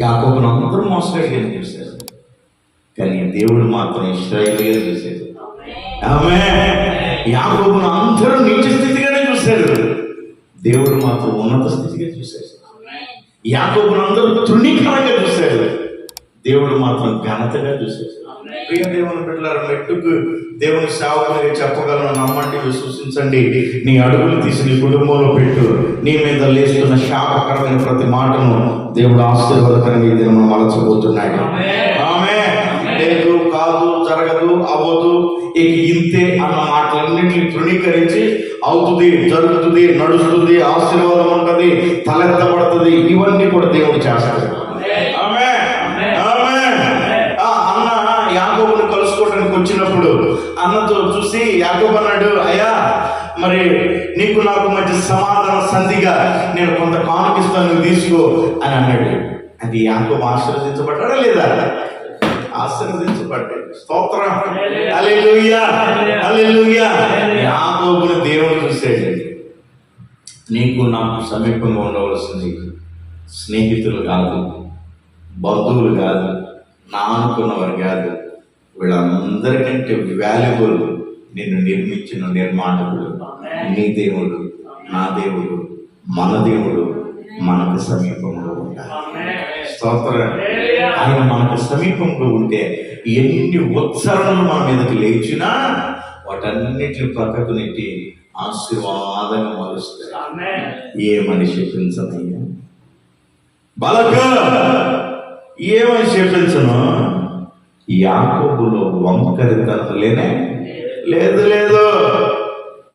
యాకోబును అందరూ మోసగాడిగా చూశారు, కానీ దేవుడు మాత్రం ఇశ్రాయేలుగా చూశాడు. ఆమేన్. యాకోబును అందరూ నీచ స్థితిగానే చూశారు, దేవుడు మాత్రం ఉన్నత స్థితిగా చూశాడు. యాకోబును అందరూ తృణీకరంగా చూశారు, దేవుడు మాత్రం ఘనతగా చూశాడు. ప్రియ దేవుని బిడ్డలారా, మెట్టుకు దేవుని సేవకునిగా చెప్పగలను, నమ్మండి, విశ్వసించండి. నీ అడుగులు తీసి నీ కుటుంబంలో పెట్టు. నీ మీద లేస్తున్న శాపకరమైన ప్రతి మాటను దేవుడు ఆశీర్వాదకరంగా ఈ దినం మలచబోతున్నాడు. ఆమేన్. లేదు, కాదు, జరగదు, అవ్వదు, ఇక ఇంతే అన్న మాటలన్నింటినీ తృణీకరించి అవుతుంది, జరుగుతుంది, నడుస్తుంది, ఆశీర్వాదం ఉంటుంది, తలెత్తబడుతుంది, ఇవన్నీ కూడా దేవుడు చేస్తాడు. అన్న యాకోబుని కలుసుకోవడానికి వచ్చినప్పుడు అన్నతో చూసి యాకోబు అన్నాడు, అయ్యా, మరి నీకు నాకు మధ్య సమాధాన సంధిగా నేను కొంత కానుకిస్తాను, నువ్వు తీసుకో అని అన్నాడు. అది యాకోబు ఆశీర్వదించబడ్డాడా లేదా? ఆశీర్వదించబడ్డాడు. స్తోత్రం. హల్లెలూయా, హల్లెలూయా. యాకోబుని దేవుడు చూసాడు. నీకు నాకు సమీపంగా ఉండవలసింది స్నేహితులు కాదు, బంధువులు కాదు, నా అనుకున్నవారు కాదు, వీళ్ళందరికంటే వాల్యుబుల్ నిన్ను నిర్మించిన నిర్మాణకుడు, నీ దేవుడు, నా దేవుడు, మన దేవుడు మనకు సమీపంలో ఉండాలి. స్తోత్రం. ఆయన మనకు సమీపంలో ఉంటే ఎన్ని ఉత్సరణలు మన మీదకి లేచినా వాటన్నిటిని ప్రక్కకు నెట్టి ఆశీర్వాదంగా మలుస్తాయి. ఏమని చెప్పించనయ్యా బలక, ఏమని చెప్పించను? యాకోబులో వంకరితనం లేనే లేదు.